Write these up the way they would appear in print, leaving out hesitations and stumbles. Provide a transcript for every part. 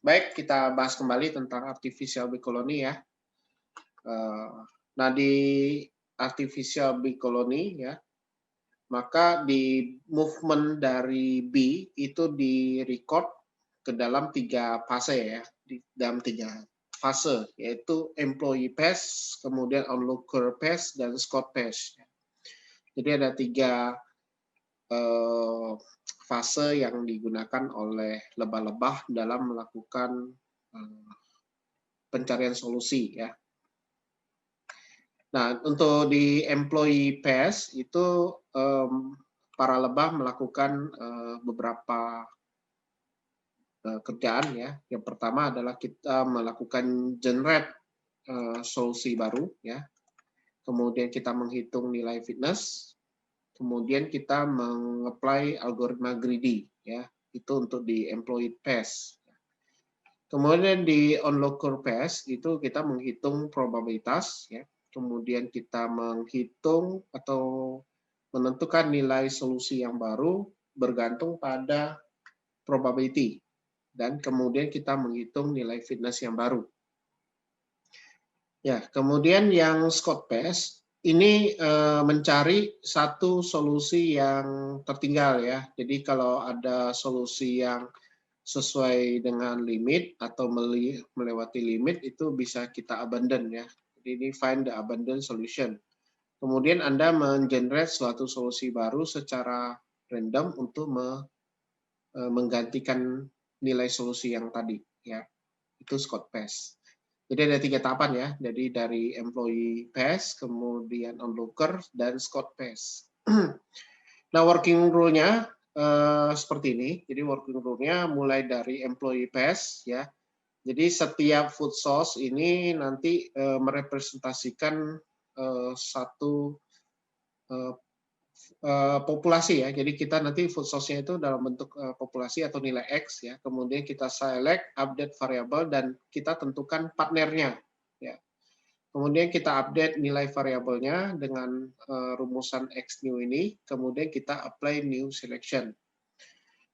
Baik, kita bahas kembali tentang artificial bee colony ya. Nah, di artificial bee colony ya, maka di movement dari bee itu di-record ke dalam 3 fase ya, di dalam 3 fase, yaitu employee phase, kemudian onlooker phase, dan scout phase. Jadi ada 3 fase yang digunakan oleh lebah-lebah dalam melakukan pencarian solusi ya. Nah, untuk di employee phase itu para lebah melakukan beberapa kerjaan ya. Yang pertama adalah kita melakukan generate solusi baru ya. Kemudian kita menghitung nilai fitness. Kemudian kita mengapply algoritma greedy ya. Itu untuk di employee phase. Kemudian di onlooker phase itu kita menghitung probabilitas ya. Kemudian kita menghitung atau menentukan nilai solusi yang baru bergantung pada probability. Dan kemudian kita menghitung nilai fitness yang baru. Ya, kemudian yang scout phase ini mencari satu solusi yang tertinggal ya. Jadi kalau ada solusi yang sesuai dengan limit atau melewati limit itu bisa kita abandon ya. Jadi ini find the abandoned solution. Kemudian Anda menggenerate suatu solusi baru secara random untuk menggantikan nilai solusi yang tadi ya. Itu scout phase. Jadi ada 3 tahapan ya. Jadi dari employee phase, kemudian onlooker, dan scout phase. Nah, working rule-nya seperti ini. Jadi working rule-nya mulai dari employee phase ya. Jadi setiap food source ini nanti merepresentasikan satu populasi ya. Jadi kita nanti food source-nya itu dalam bentuk populasi atau nilai X ya. Kemudian kita select, update variable, dan kita tentukan partnernya ya. Kemudian kita update nilai variabelnya dengan rumusan X new ini. Kemudian kita apply new selection.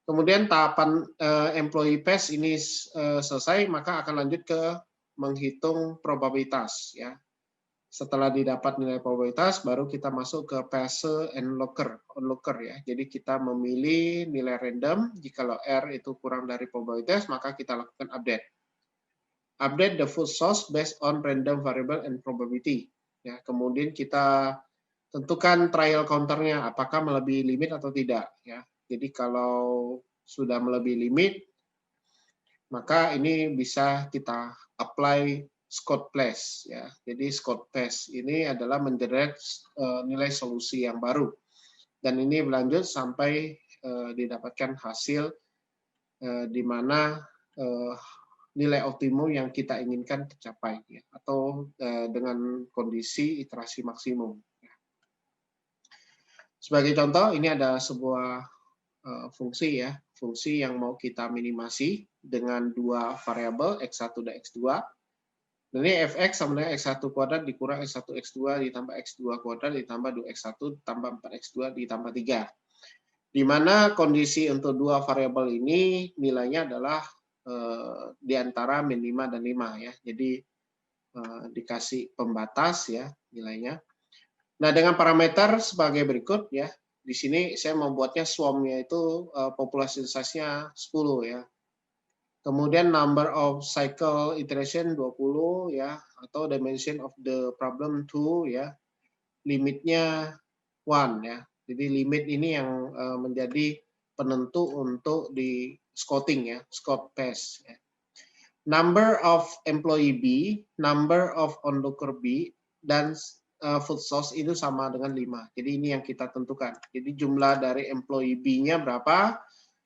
Kemudian tahapan employee phase ini selesai, maka akan lanjut ke menghitung probabilitas ya. Setelah didapat nilai probabilitas, baru kita masuk ke phase onlooker ya. Jadi kita memilih nilai random. Jikalau R itu kurang dari probabilitas, maka kita lakukan update. Update the food source based on random variable and probability. Ya, kemudian kita tentukan trial counternya, apakah melebihi limit atau tidak. Ya. Jadi kalau sudah melebihi limit, maka ini bisa kita apply scout phase ya. Jadi scout phase ini adalah mengenerate nilai solusi yang baru. Dan ini berlanjut sampai didapatkan hasil di mana nilai optimum yang kita inginkan tercapai ya, atau dengan kondisi iterasi maksimum. Ya. Sebagai contoh, ini ada sebuah fungsi ya, fungsi yang mau kita minimasi dengan 2 variabel x1 dan x2. Dan ini fx sama dengan x1 kuadrat dikurang x1 x2 ditambah x2 kuadrat ditambah 2x1 tambah 4x2 ditambah 3. Di mana kondisi untuk 2 variabel ini nilainya adalah di antara min 5 dan 5 ya. Jadi dikasih pembatas ya nilainya. Nah, dengan parameter sebagai berikut ya. Di sini saya membuatnya swarm-nya itu populasi size-nya 10 ya. Kemudian number of cycle iteration 20 ya, atau dimension of the problem 2 ya. Limitnya 1 ya. Jadi limit ini yang menjadi penentu untuk di scouting ya, scout phase ya. Number of employee B, number of onlooker B, dan food source itu sama dengan 5. Jadi ini yang kita tentukan. Jadi jumlah dari employee B-nya berapa,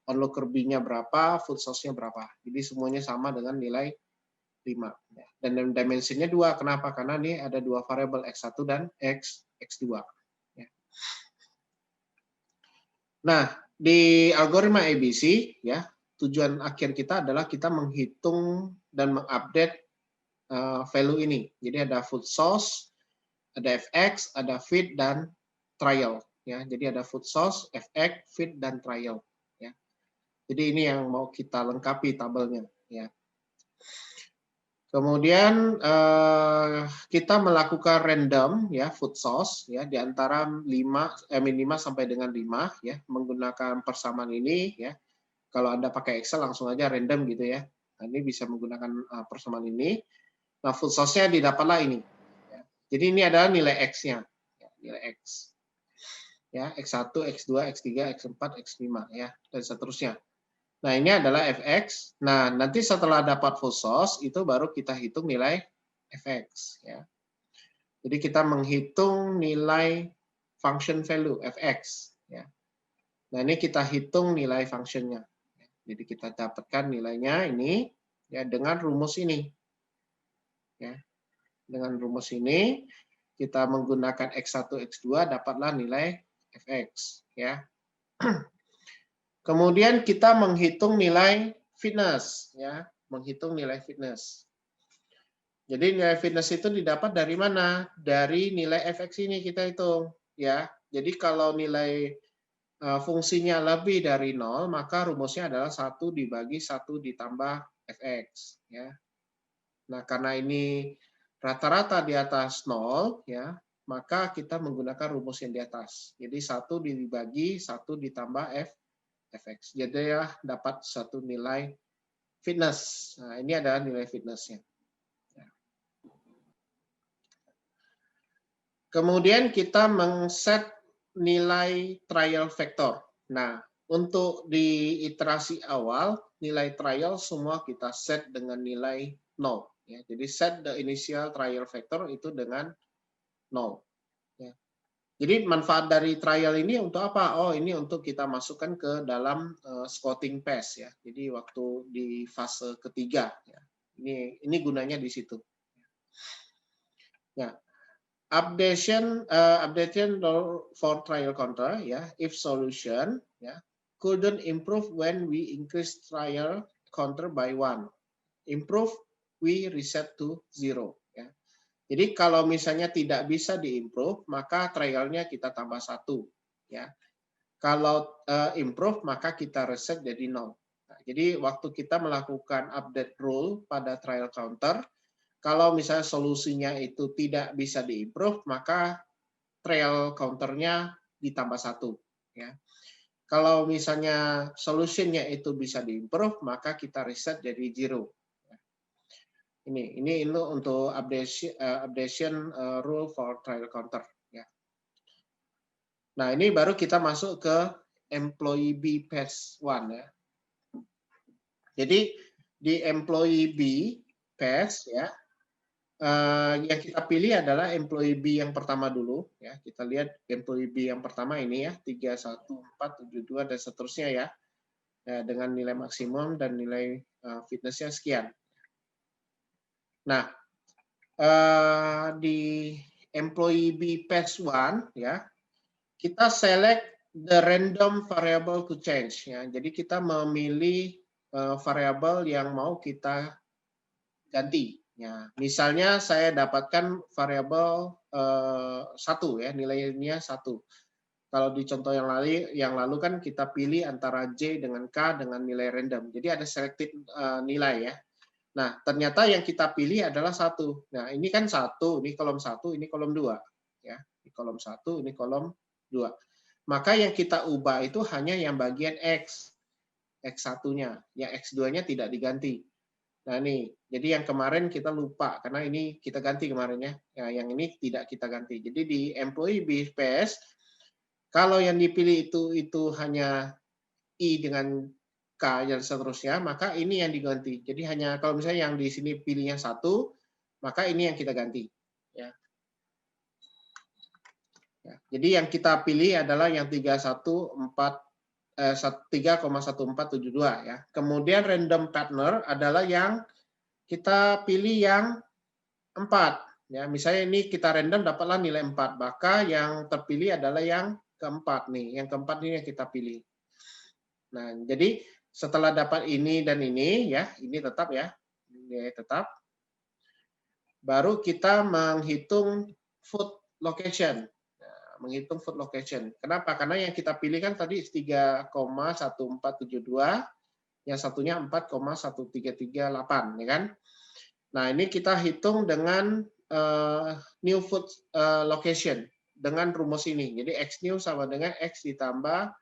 onlooker B-nya berapa, food source-nya berapa. Jadi semuanya sama dengan nilai 5. Dan dimensinya 2. Kenapa? Karena ini ada 2 variabel X1 dan X2. Nah, di algoritma ABC, ya, tujuan akhir kita adalah kita menghitung dan mengupdate value ini. Jadi ada food source, ada fx, ada feed, dan trial. Ya, jadi ada food source, fx, feed, dan trial. Ya. Jadi ini yang mau kita lengkapi tabelnya. Ya. Kemudian kita melakukan random ya food source ya di antara min 5 sampai dengan 5 ya menggunakan persamaan ini ya. Kalau Anda pakai Excel langsung aja random gitu ya. Nah, ini bisa menggunakan persamaan ini. Nah, food source-nya didapatlah ini. Ya. Jadi ini adalah nilai X-nya. Ya, nilai X. Ya, X1, X2, X3, X4, X5 ya dan seterusnya. Nah, ini adalah fx. Nah, nanti setelah dapat full source, itu baru kita hitung nilai fx. Ya. Jadi kita menghitung nilai function value fx. Ya. Nah, ini kita hitung nilai functionnya. Jadi kita dapatkan nilainya ini ya dengan rumus ini. Ya. Dengan rumus ini, kita menggunakan x1, x2, dapatlah nilai fx. Ya. Kemudian kita menghitung nilai fitness, ya, menghitung nilai fitness. Jadi nilai fitness itu didapat dari mana? Dari nilai fx ini kita hitung, ya. Jadi kalau nilai fungsinya lebih dari 0, maka rumusnya adalah 1 dibagi 1 ditambah fx, ya. Nah, karena ini rata-rata di atas 0, ya, maka kita menggunakan rumus yang di atas. Jadi 1 dibagi 1 ditambah fx. Jadi ya dapat satu nilai fitness. Nah, ini adalah nilai fitnessnya. Kemudian kita mengset nilai trial vector. Nah, untuk di iterasi awal, nilai trial semua kita set dengan nilai 0. Ya, jadi set the initial trial vector itu dengan 0. Ya. Jadi manfaat dari trial ini untuk apa? Oh, ini untuk kita masukkan ke dalam scouting phase ya. Jadi waktu di fase ketiga ya. Ini gunanya di situ. Ya. Updation for trial counter ya. If solution ya couldn't improve when we increase trial counter by 1. Improve we reset to 0 ya. Jadi kalau misalnya tidak bisa diimprove, maka trialnya kita tambah 1. Ya. Kalau improve, maka kita reset jadi 0. Nah, jadi waktu kita melakukan update rule pada trial counter, kalau misalnya solusinya itu tidak bisa diimprove, maka trial counternya ditambah 1. Ya. Kalau misalnya solusinya itu bisa diimprove, maka kita reset jadi 0. Ini untuk updation rule for trial counter. Ya. Nah, ini baru kita masuk ke employee B phase 1 ya. Jadi di employee B phase ya, yang kita pilih adalah employee B yang pertama dulu ya. Kita lihat employee B yang pertama ini ya, 31472 dan seterusnya ya. Dengan nilai maksimum dan nilai fitnessnya sekian. Nah, di employee B phase 1 ya, kita select the random variable to change ya. Jadi kita memilih variabel yang mau kita ganti. Ya, misalnya saya dapatkan variabel 1 ya, nilainya 1. Kalau di contoh yang lalu kan kita pilih antara J dengan K dengan nilai random. Jadi ada selected nilai ya. Nah, ternyata yang kita pilih adalah 1. Nah, ini kan 1, ini kolom 1, ini kolom 2. Ya, ini kolom 1, ini kolom 2. Maka yang kita ubah itu hanya yang bagian X. X1-nya. Yang X2-nya tidak diganti. Nah, ini. Jadi yang kemarin kita lupa, karena ini kita ganti kemarin ya. Ya, yang ini tidak kita ganti. Jadi di employee BPS, kalau yang dipilih itu hanya I dengan K dan seterusnya, maka ini yang diganti. Jadi hanya kalau misalnya yang di sini pilihnya 1, maka ini yang kita ganti. Ya. Ya. Jadi yang kita pilih adalah yang 3,1472 ya. Kemudian random partner adalah yang kita pilih yang 4 ya. Misalnya ini kita random dapatlah nilai 4, maka yang terpilih adalah yang keempat nih. Yang keempat ini yang kita pilih. Nah, jadi setelah dapat ini dan ini ya, ini tetap ya. Ini tetap. Baru kita menghitung food location. Menghitung food location. Kenapa? Karena yang kita pilih kan tadi 3,1472 yang satunya 4,1338, ya kan? Nah, ini kita hitung dengan new food location dengan rumus ini. Jadi X new sama dengan X ditambah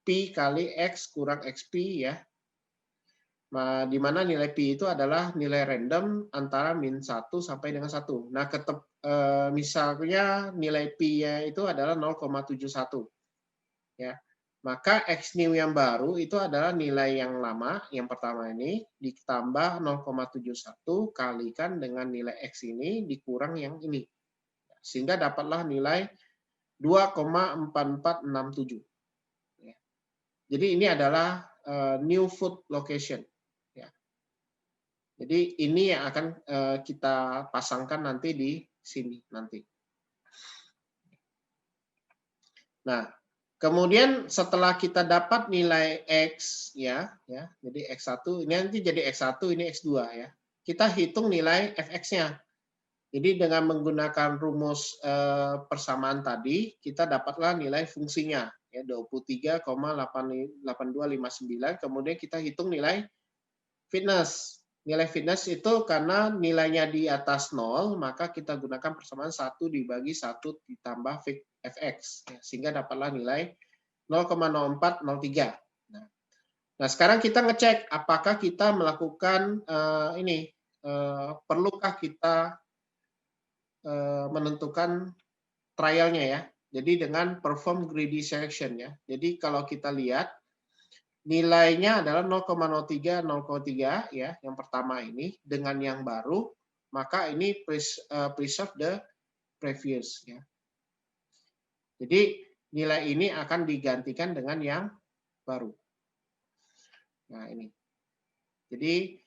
P kali X kurang XP ya. Nah, di mana nilai P itu adalah nilai random antara min 1 sampai dengan 1. Nah, misalnya nilai P-nya itu adalah 0,71. Ya. Maka X new yang baru itu adalah nilai yang lama, yang pertama ini, ditambah 0,71 kalikan dengan nilai X ini dikurang yang ini. Sehingga dapatlah nilai 2,4467. Jadi ini adalah new food location. Jadi ini yang akan kita pasangkan nanti di sini nanti. Nah, kemudian setelah kita dapat nilai X ya, jadi X1 ini nanti jadi X1 ini X2 ya. Kita hitung nilai fx-nya. Jadi dengan menggunakan rumus persamaan tadi, kita dapatlah nilai fungsinya ya 23,8259. Kemudian kita hitung nilai fitness. Nilai fitness itu karena nilainya di atas 0, maka kita gunakan persamaan 1 dibagi 1 ditambah fx. Ya, sehingga dapatlah nilai 0,0403. Nah, sekarang kita ngecek apakah kita melakukan perlukah kita menentukan trialnya ya. Jadi dengan perform greedy selection ya. Jadi kalau kita lihat nilainya adalah 0,03 ya, yang pertama ini dengan yang baru, maka ini preserve the previous ya. Jadi nilai ini akan digantikan dengan yang baru. Nah, ini. Jadi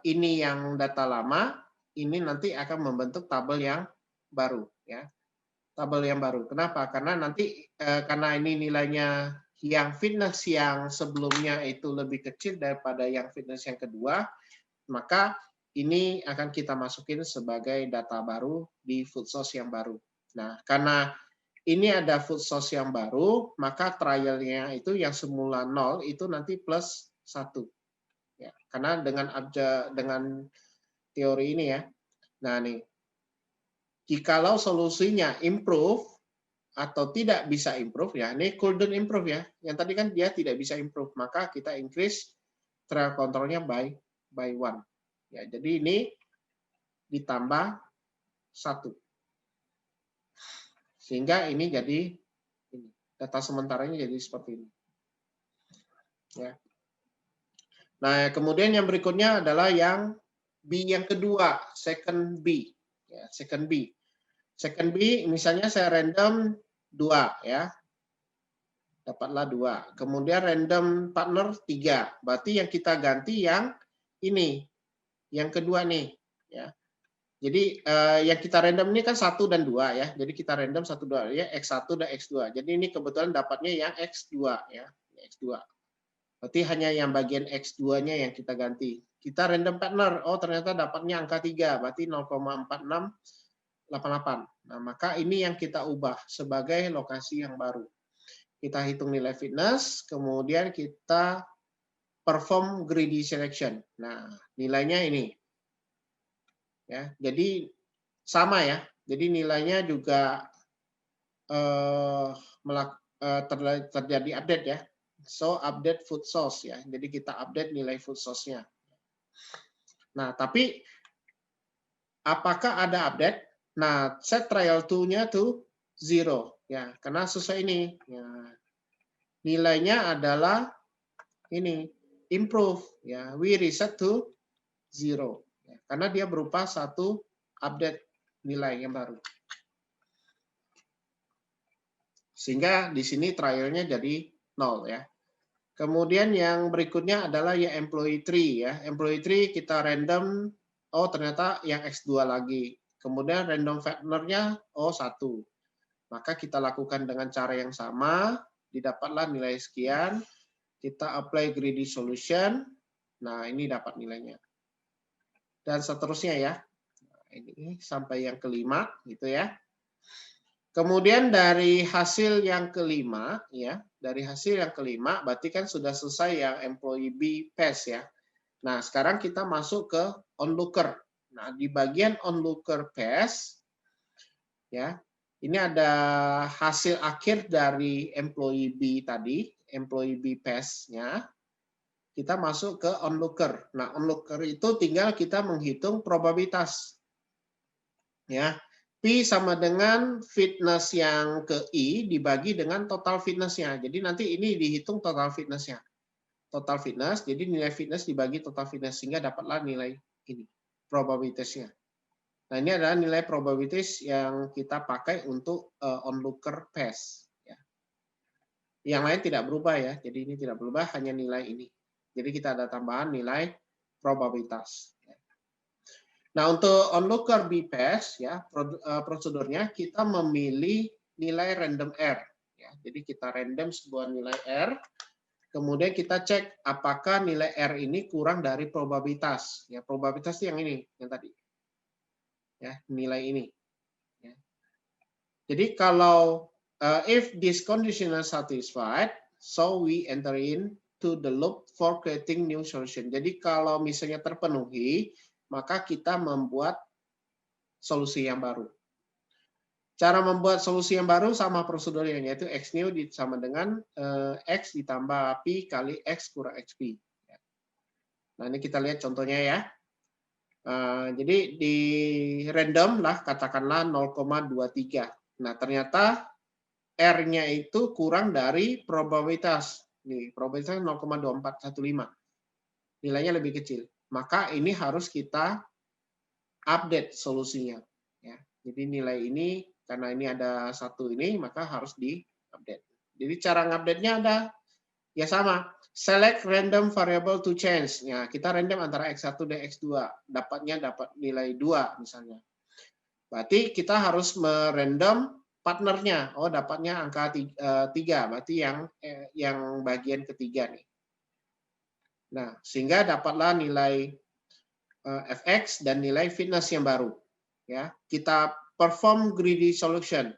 ini yang data lama, ini nanti akan membentuk tabel yang baru ya. Tabel yang baru. Kenapa? Karena nanti karena ini nilainya yang fitness yang sebelumnya itu lebih kecil daripada yang fitness yang kedua, maka ini akan kita masukin sebagai data baru di food source yang baru. Nah, karena ini ada food source yang baru, maka trialnya itu yang semula 0 itu nanti plus 1. Ya, karena dengan teori ini ya. Nah, nih. Jikalau solusinya improve atau tidak bisa improve ya, ini couldn't improve ya. Yang tadi kan dia tidak bisa improve, maka kita increase trial controlnya by 1. Ya, jadi ini ditambah 1. Sehingga ini jadi data sementaranya jadi seperti ini. Ya. Nah, kemudian yang berikutnya adalah yang B yang kedua, second B. Ya, second B. Second B, misalnya saya random 2 ya. Dapatlah 2. Kemudian random partner 3. Berarti yang kita ganti yang ini. Yang kedua nih, ya. Jadi yang kita random ini kan 1 dan 2 ya. Jadi kita random 1 2 ya, X1 dan X2. Jadi ini kebetulan dapatnya yang X2 ya, X2. Berarti hanya yang bagian X2-nya yang kita ganti. Kita random partner, oh ternyata dapatnya angka 3, berarti 0,4688. Nah, maka ini yang kita ubah sebagai lokasi yang baru. Kita hitung nilai fitness, kemudian kita perform greedy selection. Nah, nilainya ini. Ya, jadi sama ya. Jadi nilainya juga terjadi update ya. So update food source ya. Jadi kita update nilai food source-nya. Nah, tapi apakah ada update? Nah, set trial to-nya to 0 ya, karena sesuai ini. Ya. Nilainya adalah ini improve ya. We reset to 0 ya, karena dia berupa satu update nilai yang baru. Sehingga di sini trialnya jadi 0 ya. Kemudian yang berikutnya adalah ya employee tree ya. Employee tree kita random, oh ternyata yang X2 lagi. Kemudian random factor-nya oh 1. Maka kita lakukan dengan cara yang sama, didapatlah nilai sekian, kita apply greedy solution. Nah, ini dapat nilainya. Dan seterusnya ya. Nah, ini sampai yang kelima gitu ya. Kemudian dari hasil yang kelima, ya, dari hasil yang kelima, berarti kan sudah selesai yang employee B pass ya. Nah, sekarang kita masuk ke onlooker. Nah, di bagian onlooker pass, ya, ini ada hasil akhir dari employee B tadi, employee B pass-nya. Kita masuk ke onlooker. Nah, onlooker itu tinggal kita menghitung probabilitas. Ya, P sama dengan fitness yang ke I dibagi dengan total fitness-nya. Jadi nanti ini dihitung total fitness-nya. Total fitness, jadi nilai fitness dibagi total fitness, sehingga dapatlah nilai ini, probabilitasnya. Nah, ini adalah nilai probabilitas yang kita pakai untuk onlooker pass. Ya. Yang lain tidak berubah ya, jadi ini tidak berubah, hanya nilai ini. Jadi kita ada tambahan nilai probabilitas. Nah, untuk onlooker BPass ya, prosedurnya kita memilih nilai random R. Ya, jadi kita random sebuah nilai R, kemudian kita cek apakah nilai R ini kurang dari probabilitas. Ya, probabilitas yang ini, yang tadi. Ya, nilai ini. Ya. Jadi kalau if this condition is satisfied, so we enter in to the loop for creating new solution. Jadi kalau misalnya terpenuhi, maka kita membuat solusi yang baru. Cara membuat solusi yang baru sama prosedurnya, yaitu X new sama dengan X ditambah Pi kali X kurang XP. Nah, ini kita lihat contohnya ya. Jadi di random lah, katakanlah 0,23. Nah, ternyata R-nya itu kurang dari probabilitas. Nih, probabilitasnya 0,2415. Nilainya lebih kecil. Maka ini harus kita update solusinya. Ya. Jadi nilai ini, karena ini ada satu ini, maka harus di-update. Jadi cara ngupdate-nya ada, ya sama. Select random variable to change. Ya, kita random antara X1 dan X2. Dapat nilai 2 misalnya. Berarti kita harus merandom partnernya. Oh, dapatnya angka 3. Berarti yang bagian ketiga nih. Nah, sehingga dapatlah nilai fx dan nilai fitness yang baru. Ya, kita perform greedy solution.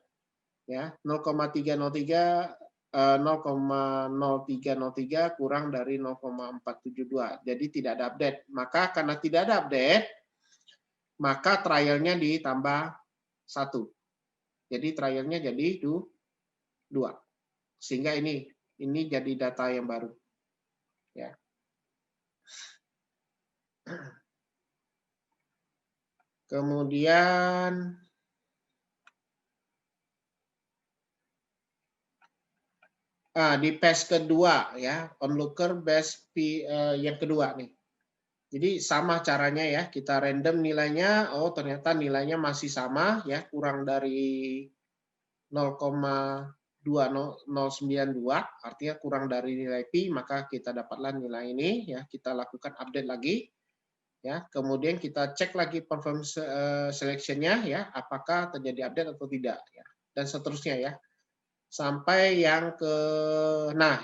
Ya, 0,303 0,0303 kurang dari 0,472. Jadi tidak ada update. Maka karena tidak ada update, maka trialnya ditambah 1. Jadi trialnya jadi 2. Sehingga ini jadi data yang baru. Ya. Kemudian di pass kedua ya, onlooker base P yang kedua nih. Jadi sama caranya ya, kita random nilainya, oh ternyata nilainya masih sama ya, kurang dari 0,2092, artinya kurang dari nilai Pi, maka kita dapatlah nilai ini ya, kita lakukan update lagi. Ya, kemudian kita cek lagi perform selection-nya ya, apakah terjadi update atau tidak ya. Dan seterusnya ya. Sampai yang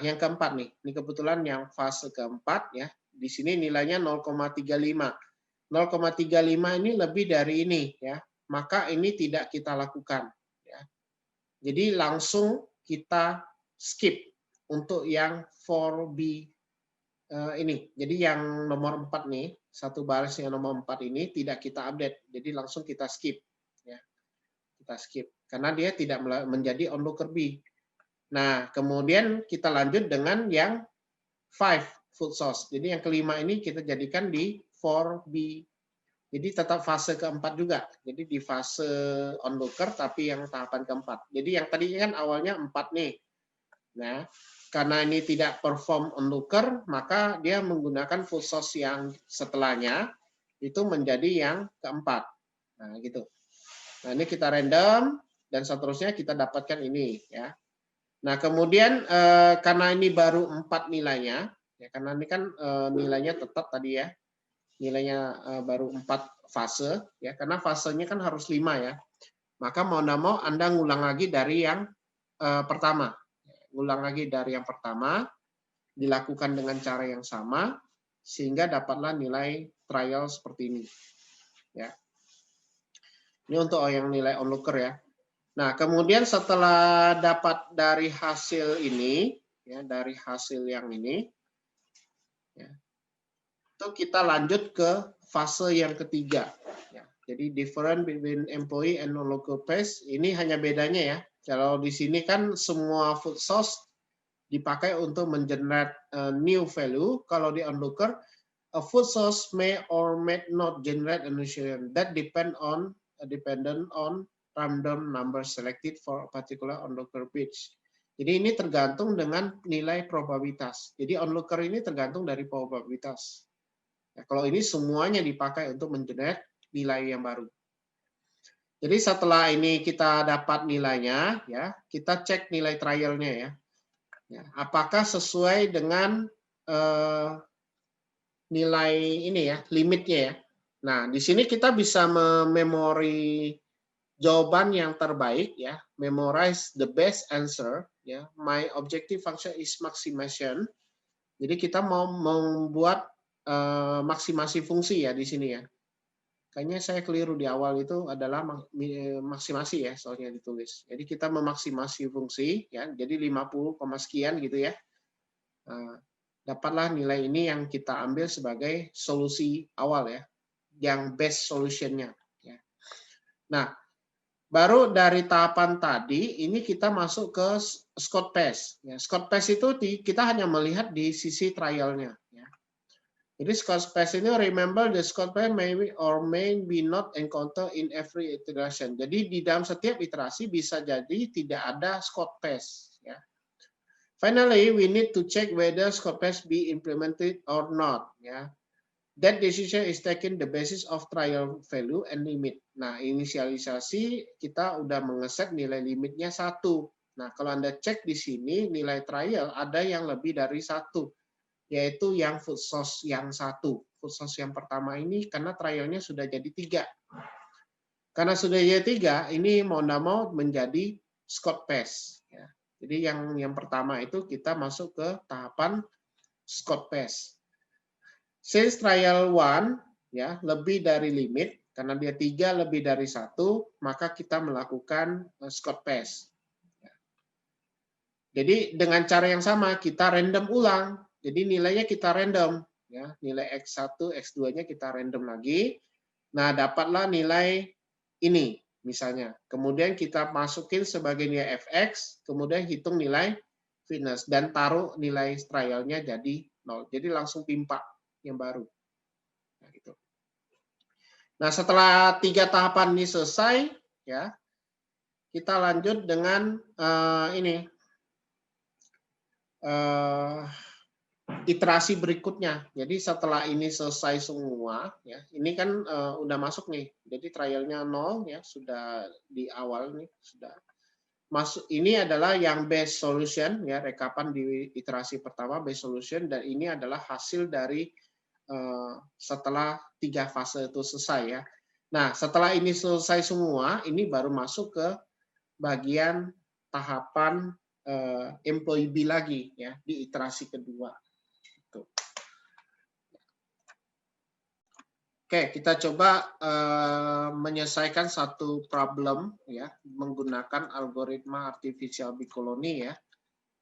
yang keempat nih. Ini kebetulan yang fase keempat ya. Di sini nilainya 0,35. 0,35 ini lebih dari ini ya. Maka ini tidak kita lakukan ya. Jadi langsung kita skip untuk yang 4B ini. Jadi yang nomor 4 nih, satu baris yang nomor 4 ini tidak kita update. Jadi langsung kita skip ya. Kita skip karena dia tidak menjadi onlooker B. Nah, kemudian kita lanjut dengan yang 5 food source. Jadi yang kelima ini kita jadikan di 4B. Jadi tetap fase keempat juga. Jadi di fase onlooker tapi yang tahapan keempat. Jadi yang tadi kan awalnya 4 nih. Nah, karena ini tidak perform onlooker, maka dia menggunakan food source yang setelahnya itu menjadi yang keempat. Nah, gitu. Nah, ini kita random dan seterusnya kita dapatkan ini ya. Nah, kemudian karena ini baru 4 nilainya, ya karena ini kan nilainya tetap tadi ya, nilainya baru 4 fase, ya karena fasenya kan harus 5 ya. Maka mau tidak mau Anda ngulang lagi dari yang pertama. Ngulang lagi dari yang pertama, dilakukan dengan cara yang sama, sehingga dapatlah nilai trial seperti ini. Ya. Ini untuk yang nilai onlooker ya. Nah, kemudian setelah dapat dari hasil ini, ya, dari hasil yang ini, ya, itu kita lanjut ke fase yang ketiga. Ya, jadi different between employee and non-local pace, ini hanya bedanya ya. Kalau di sini kan semua food source dipakai untuk mengenerate new value. Kalau di onlooker, a food source may or may not generate a new value. That dependent on random number selected for a particular onlooker page. Jadi ini tergantung dengan nilai probabilitas. Jadi onlooker ini tergantung dari probabilitas. Ya, kalau ini semuanya dipakai untuk mengenerate nilai yang baru. Jadi setelah ini kita dapat nilainya, ya kita cek nilai trialnya ya. Ya, apakah sesuai dengan nilai ini ya, limitnya ya. Nah, di sini kita bisa memori jawaban yang terbaik ya, memorize the best answer ya. My objective function is maximization. Jadi kita mau membuat maksimasi fungsi ya di sini ya. Kayaknya saya keliru di awal itu adalah maksimasi ya, soalnya ditulis. Jadi kita memaksimasi fungsi ya, jadi 50, sekian gitu ya. Dapatlah nilai ini yang kita ambil sebagai solusi awal ya, yang best solutionnya. Ya. Nah, baru dari tahapan tadi ini kita masuk ke Scott Pace. Ya, Scott Pace itu kita hanya melihat di sisi trialnya. Ya. Jadi Scott Pace ini remember the Scott Pace may or may be not encounter in every iteration. Jadi di dalam setiap iterasi bisa jadi tidak ada Scott Pace. Ya. Finally, we need to check whether Scott Pace be implemented or not. Ya. That decision is taken the basis of trial value and limit. Nah, inisialisasi kita udah mengeset nilai limitnya 1. Nah, kalau Anda cek di sini nilai trial ada yang lebih dari 1, yaitu yang food source yang 1. Food source yang pertama ini karena trialnya sudah jadi 3. Karena sudah jadi 3, ini mau nggak mau menjadi Scott Pace. Ya. Jadi yang pertama itu kita masuk ke tahapan Scott Pace. Since trial 1 ya lebih dari limit karena dia 3 lebih dari 1, maka kita melakukan Scott Pace. Jadi dengan cara yang sama kita random ulang. Jadi nilainya kita random ya, nilai X1, X2-nya kita random lagi. Nah, dapatlah nilai ini misalnya. Kemudian kita masukin sebagai nilai fx, kemudian hitung nilai fitness dan taruh nilai trialnya jadi 0. Jadi langsung timpa yang baru. Nah, gitu. Nah, setelah 3 tahapan ini selesai, ya, kita lanjut dengan ini iterasi berikutnya. Jadi setelah ini selesai semua, ya, ini kan udah masuk nih. Jadi trialnya 0, ya, sudah di awal nih, sudah masuk. Ini adalah yang best solution, ya, rekapan di iterasi pertama best solution, dan ini adalah hasil dari setelah 3 fase itu selesai ya. Nah, setelah ini selesai semua, ini baru masuk ke bagian tahapan employee B lagi ya di iterasi kedua. Gitu. Oke, kita coba menyelesaikan satu problem ya menggunakan algoritma artificial bicolony ya.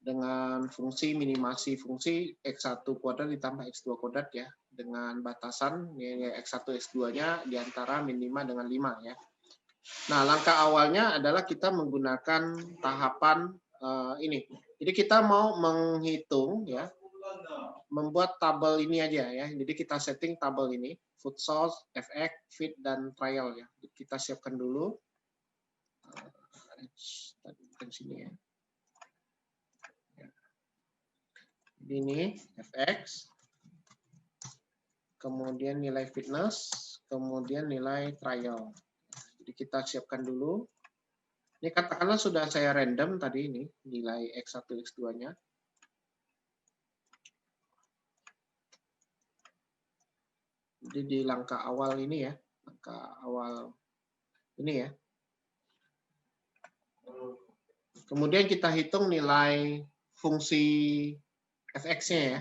Dengan fungsi minimasi fungsi X1 kuadrat ditambah X2 kuadrat ya, dengan batasan nilai X1 X2-nya di antara min 5 dengan 5 ya. Nah, langkah awalnya adalah kita menggunakan tahapan ini. Jadi kita mau menghitung ya, membuat tabel ini aja ya. Jadi kita setting tabel ini, food source, fx, fit dan trial ya. Kita siapkan dulu. Di sini ya. Ini fx, kemudian nilai fitness, kemudian nilai trial. Jadi kita siapkan dulu. Ini katakanlah sudah saya random tadi ini nilai X1 X2-nya. Jadi di langkah awal ini ya, langkah awal ini ya. Kemudian kita hitung nilai fungsi fx-nya ya.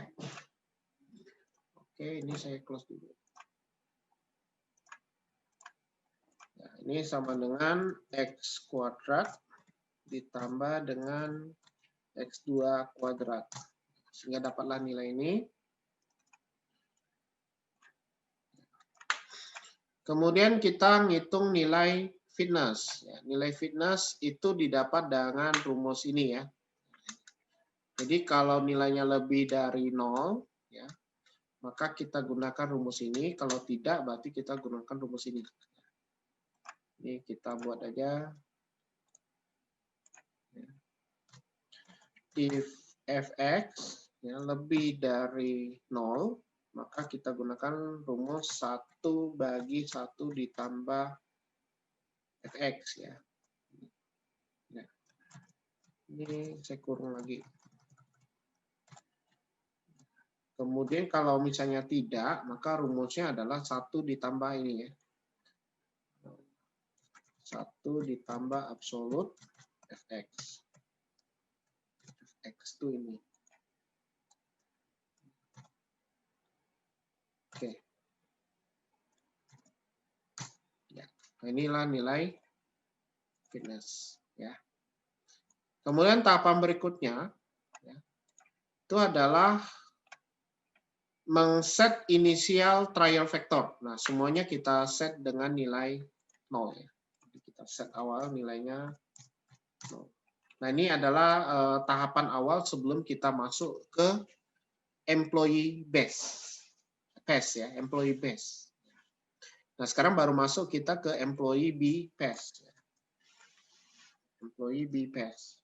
Oke, ini saya close dulu. Nah, ini sama dengan x kuadrat ditambah dengan X2 kuadrat. Sehingga dapatlah nilai ini. Kemudian kita ngitung nilai fitness. Nilai fitness itu didapat dengan rumus ini ya. Jadi kalau nilainya lebih dari 0, ya, maka kita gunakan rumus ini. Kalau tidak, berarti kita gunakan rumus ini. Ini kita buat aja. If fx ya, lebih dari 0, maka kita gunakan rumus 1 bagi 1 ditambah fx ya. Nah, ini saya kurang lagi. Kemudian kalau misalnya tidak, maka rumusnya adalah 1 ditambah ini ya. 1 ditambah absolut fx. Fx itu ini. Oke. Ya, nah inilah nilai fitness ya. Kemudian tahapan berikutnya ya, itu adalah mengset inisial trial vector. Nah, semuanya kita set dengan nilai 0 ya. Jadi kita set awal nilainya 0. Nah, ini adalah tahapan awal sebelum kita masuk ke employee base. Ya, employee base. Nah, sekarang baru masuk kita ke employee base. Employee base.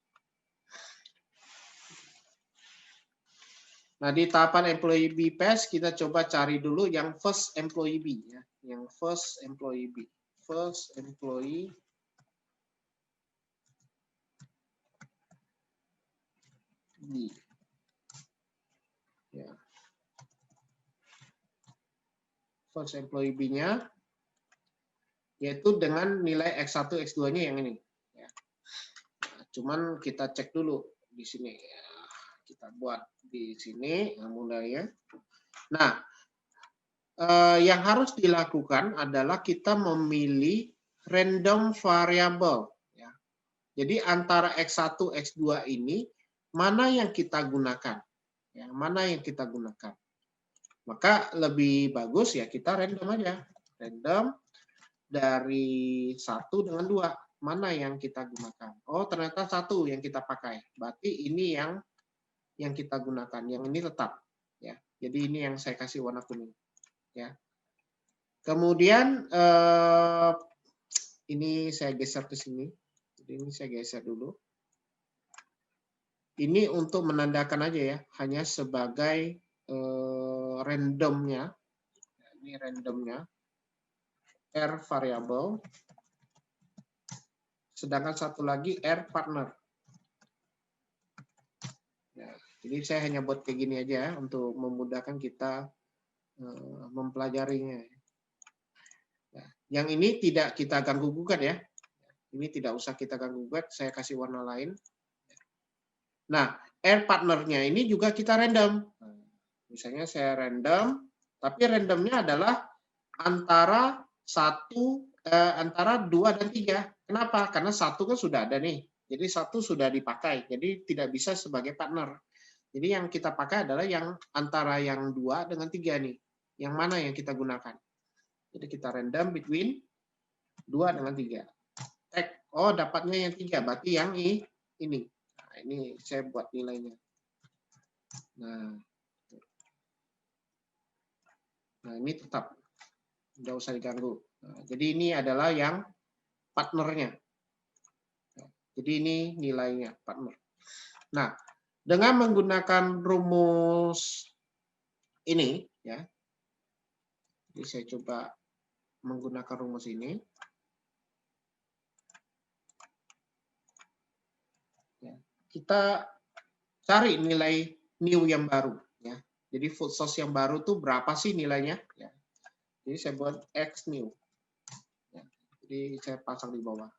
Nah, di tahapan employee base kita coba cari dulu yang first employee B ya, yang first employee B. First employee B. Ya. First employee B-nya yaitu dengan nilai X1, X2-nya yang ini. Ya. Nah, cuman kita cek dulu di sini. Ya. Kita buat di sini mulai ya. Nah, yang harus dilakukan adalah kita memilih random variable. Ya. Jadi antara X1, X2 ini mana yang kita gunakan? Ya, mana yang kita gunakan? Maka lebih bagus ya kita random aja. Random dari 1 dengan 2. Mana yang kita gunakan? Oh, ternyata 1 yang kita pakai. Berarti ini yang kita gunakan. Yang ini tetap. Ya. Jadi ini yang saya kasih warna kuning. Ya. Kemudian ini saya geser ke sini. Jadi ini saya geser dulu. Ini untuk menandakan aja ya. Hanya sebagai randomnya. Ini randomnya. R variable. Sedangkan satu lagi R partner. Ya, jadi saya hanya buat kayak gini aja untuk memudahkan kita mempelajarinya. Ya, yang ini tidak kita ganggu gugat ya. Ini tidak usah kita ganggu gugat. Saya kasih warna lain. Nah, R partnernya ini juga kita random. Misalnya saya random, tapi randomnya adalah antara 2 dan 3. Kenapa? Karena 1 kan sudah ada nih. Jadi 1 sudah dipakai. Jadi tidak bisa sebagai partner. Jadi yang kita pakai adalah yang antara yang 2 dengan 3 nih. Yang mana yang kita gunakan? Jadi kita random between 2 dengan 3. Oh, dapatnya yang 3. Berarti yang ini. Nah, ini saya buat nilainya. Nah ini tetap. Tidak usah diganggu. Nah, jadi ini adalah yang partnernya. Jadi ini nilainya partner. Nah, dengan menggunakan rumus ini, ya. Jadi saya coba menggunakan rumus ini. Ya. Kita cari nilai new yang baru. Ya. Jadi food source yang baru itu berapa sih nilainya? Ya. Jadi saya buat X new. Ya. Jadi saya pasang di bawah.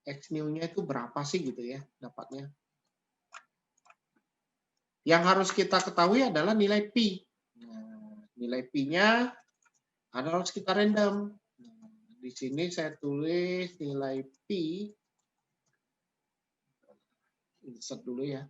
X new-nya itu berapa sih gitu ya dapatnya? Yang harus kita ketahui adalah nilai P. Nah, nilai P-nya harus kita random. Nah, di sini saya tulis nilai P insert dulu ya.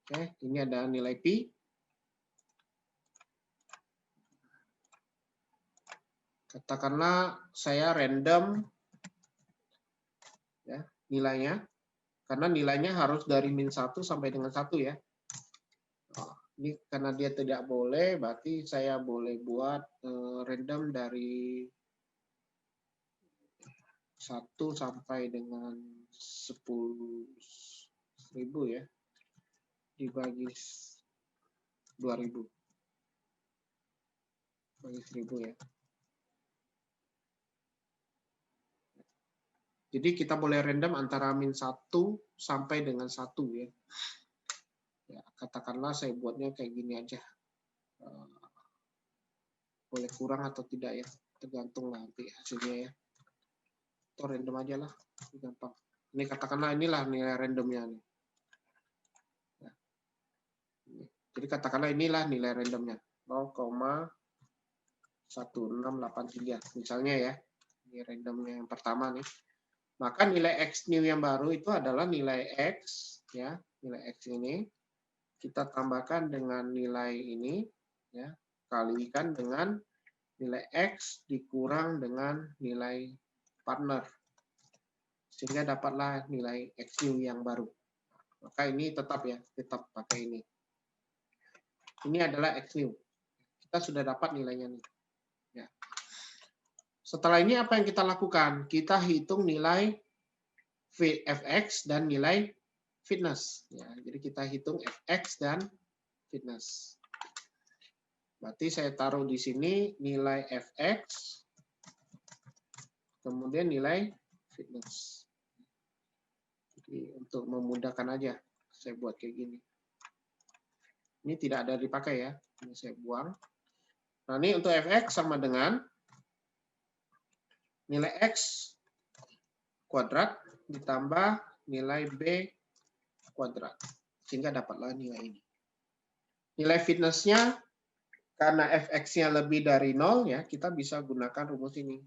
Oke, ini ada nilai Pi. Katakanlah saya random ya nilainya, karena nilainya harus dari -1 sampai dengan 1 ya. Ini karena dia tidak boleh, berarti saya boleh buat random dari 1 sampai dengan 10.000 ya, dibagi 2.000 bagi 1.000 ya. Jadi kita boleh random antara -1 sampai dengan 1 ya. Ya, katakanlah saya buatnya kayak gini aja. Boleh kurang atau tidak ya, tergantung nanti hasilnya ya. Atau random aja lah, gampang. Ini katakanlah inilah nilai randomnya nih. Ya. Jadi katakanlah inilah nilai randomnya 0,1683 misalnya ya. Ini randomnya yang pertama nih. Maka nilai X new yang baru itu adalah nilai X ya, nilai X ini kita tambahkan dengan nilai ini ya, kalikan dengan nilai X dikurang dengan nilai partner. Sehingga dapatlah nilai X new yang baru. Maka ini tetap ya, tetap pakai ini. Ini adalah X new. Kita sudah dapat nilainya nih. Ya. Setelah ini apa yang kita lakukan? Kita hitung nilai fx dan nilai fitness. Ya, jadi kita hitung fx dan fitness. Berarti saya taruh di sini nilai fx, kemudian nilai fitness. Jadi untuk memudahkan aja, saya buat kayak gini. Ini tidak ada dipakai ya, ini saya buang. Nah ini untuk fx sama dengan nilai x kuadrat ditambah nilai b kuadrat. Sehingga dapatlah nilai ini. Nilai fitness-nya, karena fx-nya lebih dari 0, ya kita bisa gunakan rumus ini.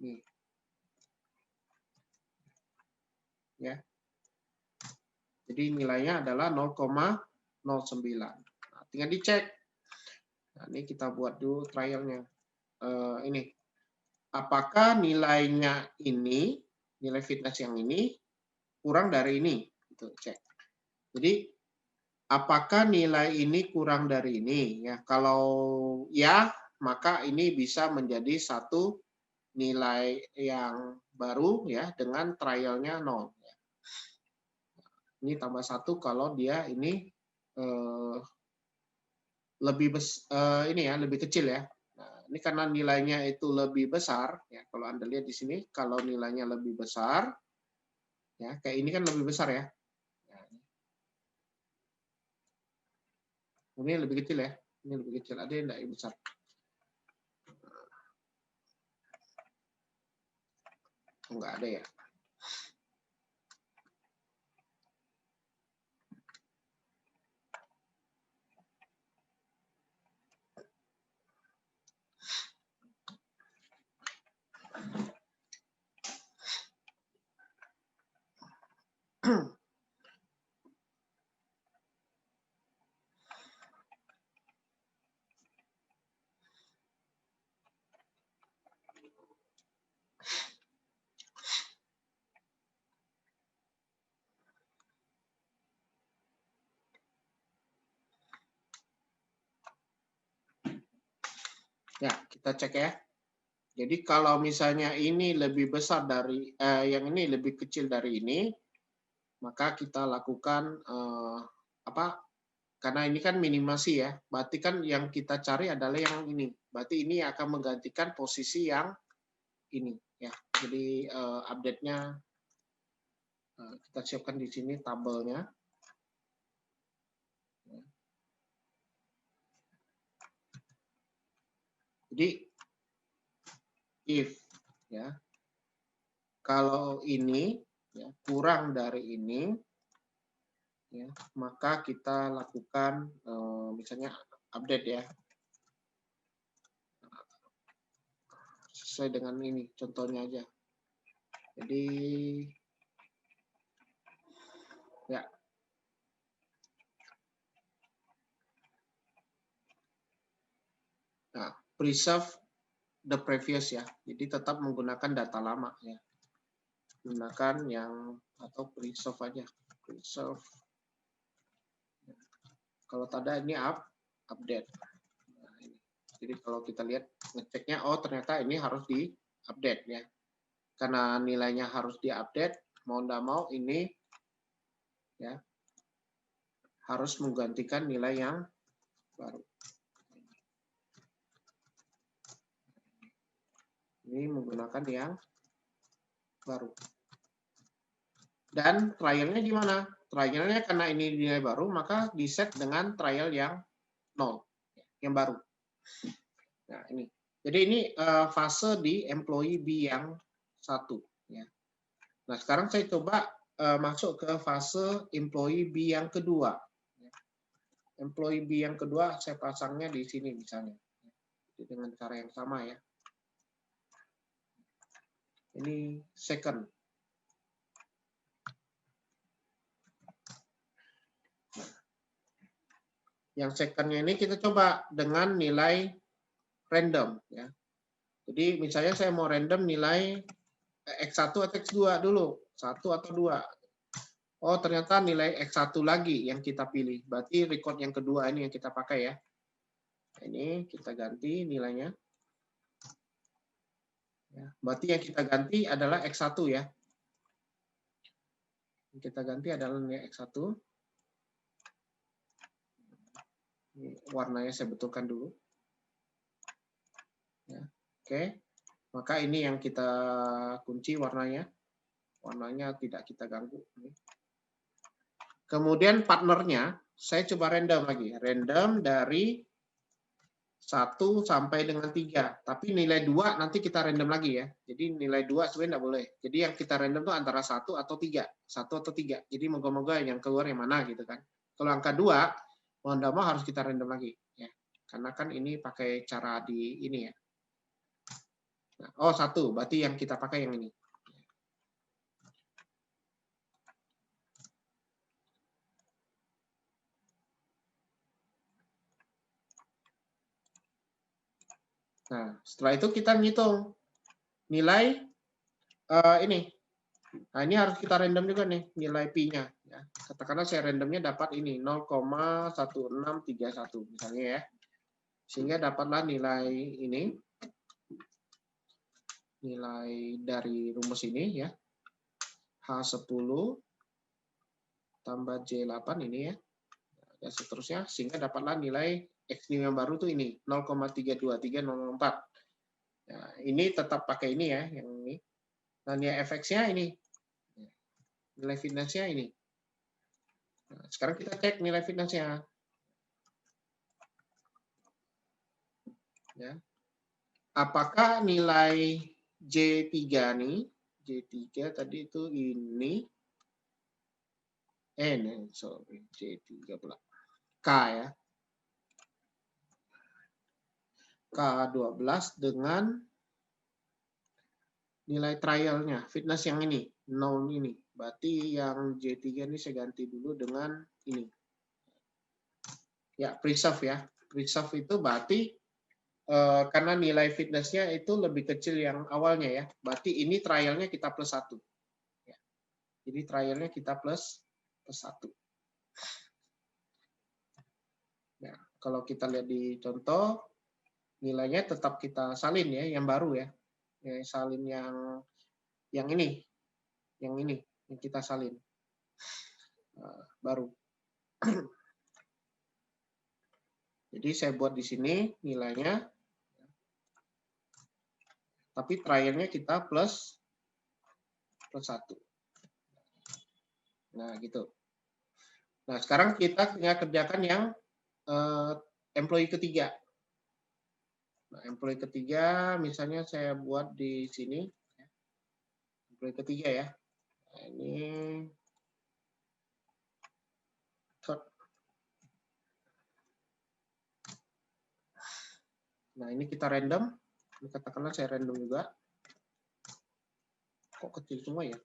Nih. Ya. Jadi nilainya adalah 0,09. Nah, tinggal dicek. Nah, ini kita buat dulu trialnya. Ini. Apakah nilainya ini, nilai fitness yang ini, kurang dari ini? Itu cek. Jadi, apakah nilai ini kurang dari ini? Ya, kalau ya, maka ini bisa menjadi satu nilai yang baru ya dengan trialnya 0. Ini tambah 1 kalau dia ini lebih ini ya, lebih kecil ya. Nah, ini karena nilainya itu lebih besar ya. Kalau Anda lihat di sini, kalau nilainya lebih besar ya, kayak ini kan lebih besar ya. Ini lebih kecil ya. Ini lebih kecil. Ada yang tidak besar. Enggak ada ya. Ya, kita cek ya. Jadi kalau misalnya ini lebih besar dari yang ini lebih kecil dari ini, maka kita lakukan apa? Karena ini kan minimasi ya. Berarti kan yang kita cari adalah yang ini. Berarti ini akan menggantikan posisi yang ini ya. Jadi update-nya kita siapkan di sini tabelnya. Jadi if ya Kalau ini ya, kurang dari ini, ya, maka kita lakukan misalnya update ya, sesuai dengan ini contohnya aja. Jadi ya, nah, preserve the previous ya. Jadi tetap menggunakan data lama ya. Gunakan yang atau preserve aja. Preserve. Kalau tadi ini update. Nah, ini. Jadi kalau kita lihat ngeceknya, oh ternyata ini harus di-update ya. Karena nilainya harus di-update, mau tidak mau ini ya harus menggantikan nilai yang baru. Ini menggunakan yang baru. Dan trialnya gimana? Trialnya karena ini nilai baru, maka di set dengan trial yang 0, yang baru. Nah, ini. Jadi ini fase di employee B yang 1. Ya. Nah, sekarang saya coba masuk ke fase employee B yang kedua. Employee B yang kedua saya pasangnya di sini misalnya. Jadi dengan cara yang sama ya. Ini second. Yang secondnya ini kita coba dengan nilai random ya. Jadi misalnya saya mau random nilai X1 atau X2 dulu, 1 atau 2. Oh, ternyata nilai X1 lagi yang kita pilih. Berarti record yang kedua ini yang kita pakai ya. Ini kita ganti nilainya. Ya, berarti yang kita ganti adalah X1 ya. Yang kita ganti adalah nilai X1. Ini warnanya saya betulkan dulu. Ya, oke. Maka ini yang kita kunci warnanya. Warnanya tidak kita ganggu. Kemudian partnernya, saya coba random lagi. Random dari 1 sampai dengan 3. Tapi nilai 2 nanti kita random lagi ya. Jadi nilai 2 sebenarnya tidak boleh. Jadi yang kita random itu antara 1 atau 3. 1 atau 3. Jadi moga-moga yang keluar yang mana gitu kan. Kalau angka 2, mau tidak mau harus kita random lagi. Ya. Karena kan ini pakai cara di ini ya. Nah, oh 1, berarti yang kita pakai yang ini. Nah, setelah itu kita ngitung nilai ini. Nah, ini harus kita random juga nih, nilai Pi-nya. Ya. Katakanlah saya randomnya dapat ini, 0,1631 misalnya ya. Sehingga dapatlah nilai ini, nilai dari rumus ini ya. H10 tambah J8 ini ya. Dan seterusnya, sehingga dapatlah nilai X yang baru tuh ini, 0,32304. Nah, ini tetap pakai ini ya, yang ini. Nah, nilai FX-nya ini. Nilai fitness-nya ini. Nah, sekarang kita cek nilai fitness-nya. Ya. Apakah nilai J3 nih, J3 tadi itu ini, sorry, J3 pula. K ya. K12 dengan nilai trialnya, fitness yang ini, 0 ini. Berarti yang J3 ini saya ganti dulu dengan ini. Ya, preserve ya. Preserve itu berarti karena nilai fitnessnya itu lebih kecil yang awalnya ya. Berarti ini trialnya kita plus 1. Ya. Jadi trialnya kita plus 1. Nah, kalau kita lihat di contoh, nilainya tetap kita salin ya, yang baru ya. Salin yang ini, yang kita salin. Baru. Jadi saya buat di sini nilainya, tapi trialnya kita plus 1. Nah, gitu. Nah, sekarang kita tinggal kerjakan yang employee ketiga. Nah, employee ketiga, misalnya saya buat di sini. Proyek ketiga ya. Nah, ini third. Nah, ini kita random. Ini katakanlah saya random juga. Kok kecil semua ya?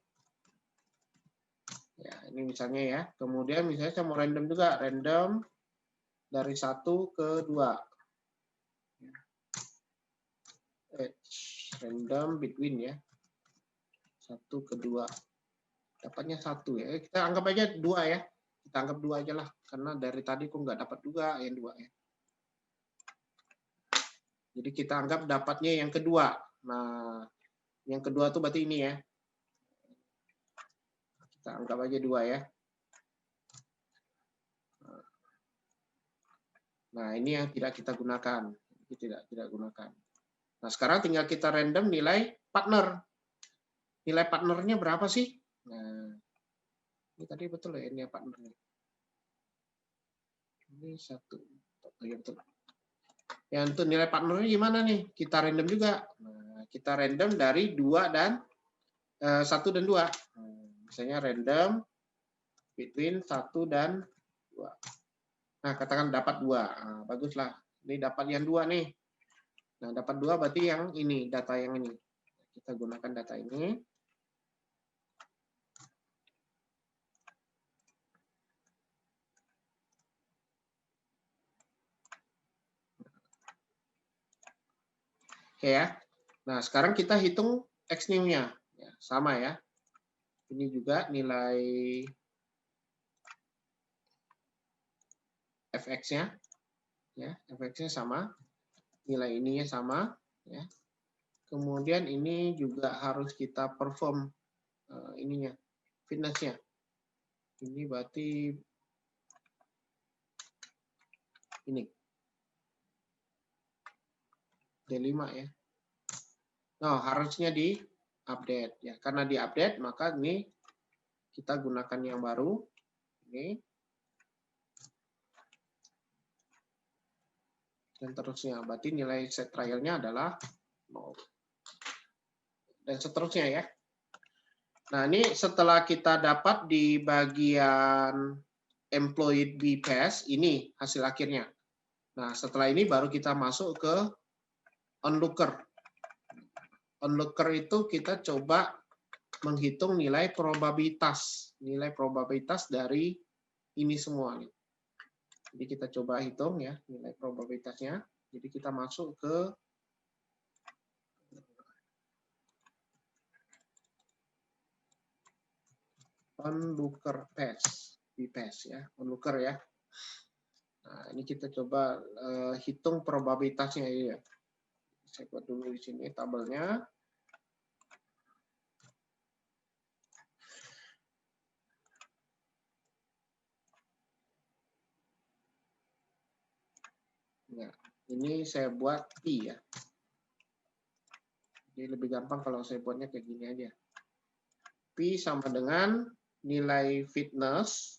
Ya, ini misalnya ya. Kemudian misalnya saya mau random juga, random dari 1 ke 2. Random between ya. 1 ke 2. Dapatnya 1 ya. Kita anggap aja 2 ya. Kita anggap 2 aja lah. Karena dari tadi kok nggak dapat juga yang 2 ya. Jadi kita anggap dapatnya yang kedua. Nah, yang kedua tuh berarti ini ya. Kita anggap aja 2 ya. Nah, ini yang tidak kita gunakan. Tidak gunakan. Nah, sekarang tinggal kita random nilai partner. Nilai partnernya berapa sih? Nah, ini tadi betul ya, ini partnernya. Ini 1. Ya, betul. Ya, untuk nilai partnernya gimana nih? Kita random juga. Nah, kita random dari 2 dan 1 dan 2. Nah, misalnya random between 1 dan 2. Nah, katakan dapat 2. Nah, baguslah. Ini dapat yang 2 nih. Nah, dapat 2 berarti yang ini, data yang ini. Kita gunakan data ini. Oke ya. Nah, sekarang kita hitung X new-nya. Ya, sama ya. Ini juga nilai fx-nya. Ya, fx-nya sama. Nilai ininya sama. Ya. Kemudian ini juga harus kita perform ininya, fitness-nya. Ini berarti ini. D5 ya. Nah, harusnya di update ya. Karena di update maka ini kita gunakan yang baru. Ini. Dan terusnya. Berarti nilai set trial-nya adalah 0. Dan seterusnya ya. Nah, ini setelah kita dapat di bagian employee BPass, ini hasil akhirnya. Nah, setelah ini baru kita masuk ke onlooker. Onlooker itu kita coba menghitung nilai probabilitas. Nilai probabilitas dari ini semua. Jadi kita coba hitung ya, nilai probabilitasnya. Jadi kita masuk ke onlooker pass, BPass ya, onlooker ya. Nah, ini kita coba hitung probabilitasnya ya. Saya buat dulu di sini tabelnya. Nah, ini saya buat P ya. Jadi lebih gampang kalau saya buatnya kayak gini aja. P sama dengan nilai fitness.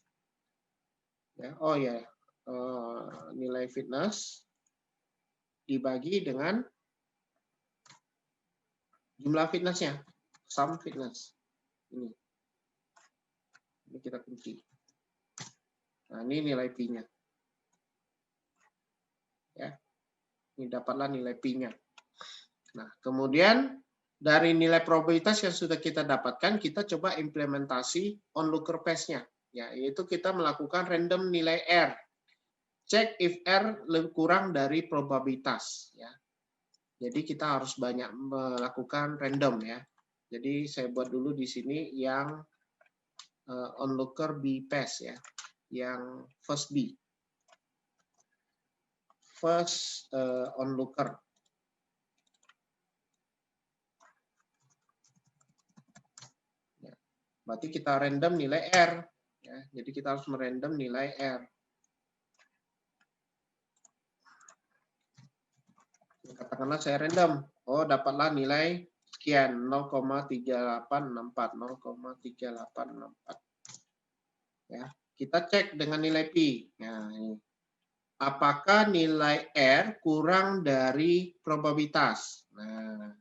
Ya, oh ya, nilai fitness dibagi dengan jumlah fitnessnya, sum fitness. Ini kita kunci. Nah, ini nilai P-nya. Ya, ini dapatlah nilai P-nya. Nah, kemudian dari nilai probabilitas yang sudah kita dapatkan, kita coba implementasi onlooker pass-nya. Ya, yaitu kita melakukan random nilai R. Check if R lebih kurang dari probabilitas. Ya. Jadi kita harus banyak melakukan random ya. Jadi saya buat dulu di sini yang onlooker B pass ya, yang first B. First onlooker. Ya. Berarti kita random nilai R. Ya. Jadi kita harus merandom nilai R. Katakanlah saya random. Oh, dapatlah nilai sekian, 0,3864. 0,3864. Ya, kita cek dengan nilai P. Nah, ini. Apakah nilai R kurang dari probabilitas? Nah,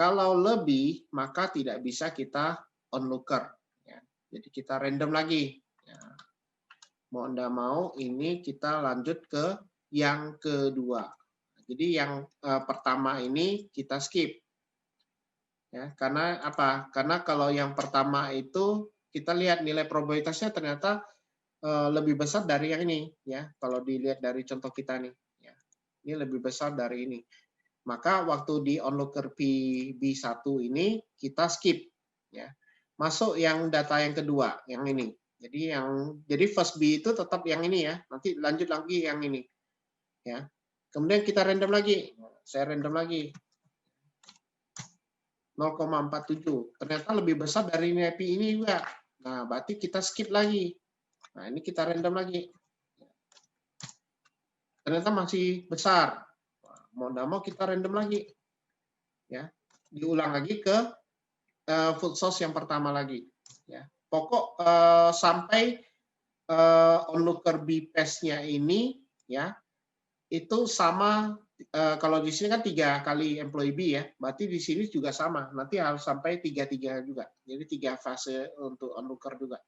Kalau lebih, maka tidak bisa kita onlooker. Ya. Jadi kita random lagi. Ya. Mau tidak mau, ini kita lanjut ke yang kedua. Jadi yang pertama ini kita skip. Ya, karena apa? Karena kalau yang pertama itu kita lihat nilai probabilitasnya ternyata lebih besar dari yang ini, ya. Kalau dilihat dari contoh kita nih, ya. Ini lebih besar dari ini. Maka waktu di onlooker B1 ini kita skip, ya. Masuk yang data yang kedua, yang ini. Jadi first B itu tetap yang ini ya. Nanti lanjut lagi yang ini, ya. Kemudian kita random lagi. Saya random lagi. 0,47. Ternyata lebih besar dari nilai P ini juga. Nah, berarti kita skip lagi. Nah, ini kita random lagi. Ternyata masih besar. Mau tidak mau kita random lagi. Ya. Diulang lagi ke food source yang pertama lagi. Ya. Pokok sampai onlooker B-paste-nya ini ya itu sama. Kalau di sini kan 3 kali employee B ya, berarti di sini juga sama. Nanti harus sampai 3 juga. Jadi 3 fase untuk onlooker juga.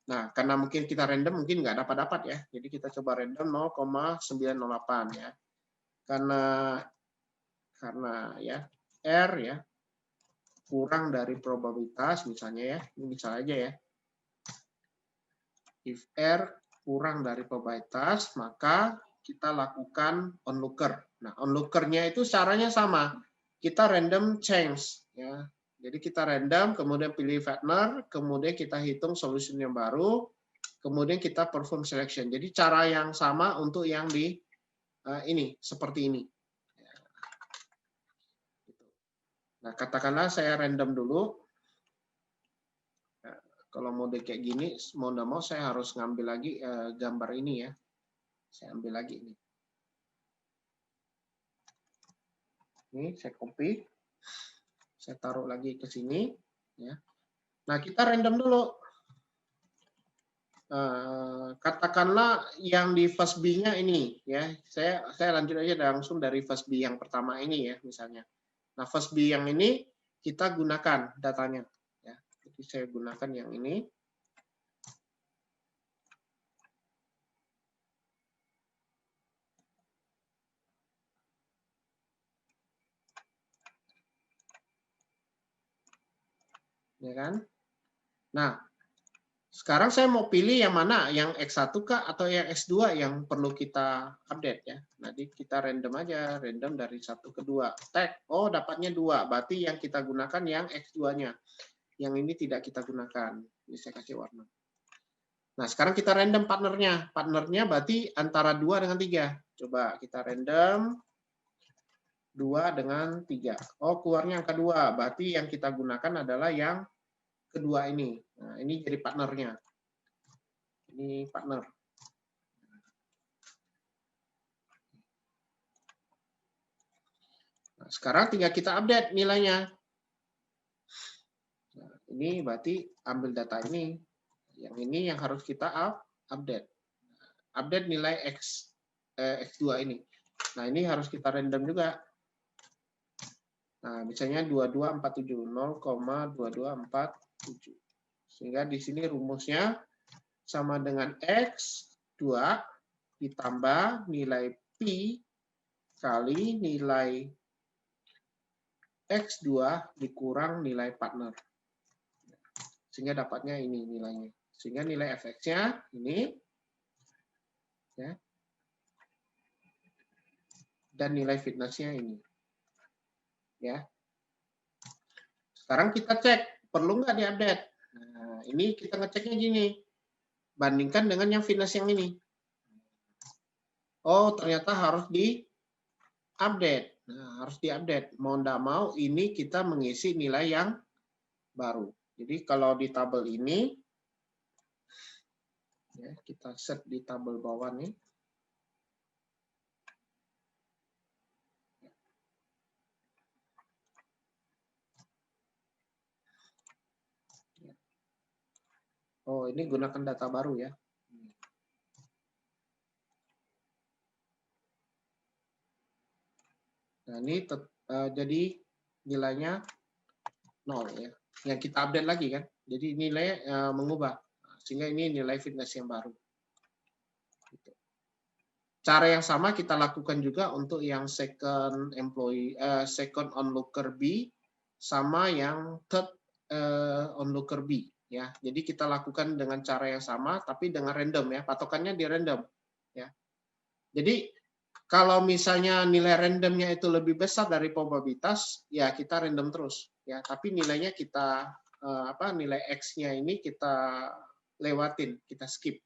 Nah, karena mungkin kita random, mungkin nggak dapat ya. Jadi kita coba random 0,908 ya. Karena ya R ya kurang dari probabilitas misalnya ya. Ini misal aja ya. If R kurang dari probabilitas, maka kita lakukan onlooker. Nah, onlooker-nya itu caranya sama. Kita random change. Ya. Jadi kita random, kemudian pilih Fatner, kemudian kita hitung solution yang baru, kemudian kita perform selection. Jadi cara yang sama untuk yang di ini, seperti ini. Nah, katakanlah saya random dulu. Nah, kalau mode kayak gini, mau nggak mau saya harus ngambil lagi gambar ini ya. Saya ambil lagi ini. Ini saya copy. Saya taruh lagi ke sini. Ya. Nah, kita random dulu. Katakanlah yang di first B-nya ini. Ya. Saya lanjut aja langsung dari first B yang pertama ini ya, misalnya. Nah, first B yang ini kita gunakan datanya. Ya. Jadi saya gunakan yang ini. Ya kan? Nah, sekarang saya mau pilih yang mana, yang X1 kah atau yang X2 yang perlu kita update ya. Nanti kita random aja, random dari 1 ke 2. Tag, oh dapatnya 2, berarti yang kita gunakan yang X2-nya. Yang ini tidak kita gunakan. Ini saya kasih warna. Nah, sekarang kita random partnernya. Partnernya berarti antara 2 dengan 3. Coba kita random 2 dengan 3. Oh, keluarnya angka 2. Berarti yang kita gunakan adalah yang kedua ini. Nah, ini jadi partnernya. Ini partner. Nah, sekarang tinggal kita update nilainya. Nah, ini berarti ambil data ini. Yang ini yang harus kita update. Update nilai X2 ini. Nah, ini harus kita random juga. Nah, misalnya 2247, 0,2247. Sehingga di sini rumusnya sama dengan X2 ditambah nilai P kali nilai X2 dikurang nilai partner. Sehingga dapatnya ini nilainya. Sehingga nilai fx-nya ini ya. Dan nilai fitness-nya ini. Ya. Sekarang kita cek, perlu nggak diupdate? Nah, ini kita ngeceknya gini. Bandingkan dengan yang fitness yang ini. Oh, ternyata harus di-update. Nah, harus di-update. Mau nggak mau, ini kita mengisi nilai yang baru. Jadi kalau di tabel ini, ya, kita set di tabel bawah nih. Oh, ini gunakan data baru ya. Nah, ini jadi nilainya 0 ya. Yang kita update lagi kan. Jadi nilai mengubah. Sehingga ini nilai fitness yang baru. Gitu. Cara yang sama kita lakukan juga untuk yang second onlooker B sama yang third onlooker B ya. Jadi kita lakukan dengan cara yang sama tapi dengan random ya. Patokannya di random ya. Jadi kalau misalnya nilai randomnya itu lebih besar dari probabilitas, ya kita random terus ya. Tapi nilainya kita nilai X-nya ini kita lewatin, kita skip.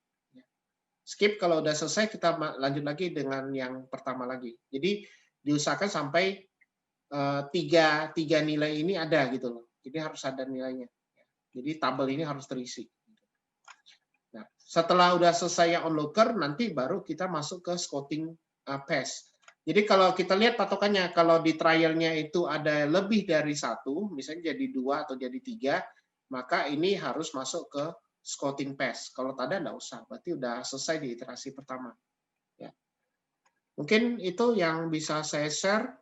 Skip kalau udah selesai kita lanjut lagi dengan yang pertama lagi. Jadi diusahakan sampai tiga nilai ini ada gitu loh. Jadi harus ada nilainya. Jadi tabel ini harus terisi. Nah, setelah udah selesai yang onlooker, nanti baru kita masuk ke scouting pass. Jadi kalau kita lihat patokannya, kalau di trialnya itu ada lebih dari 1, misalnya jadi 2 atau jadi 3, maka ini harus masuk ke scouting pass. Kalau tak ada, nggak usah. Berarti udah selesai di iterasi pertama. Ya. Mungkin itu yang bisa saya share.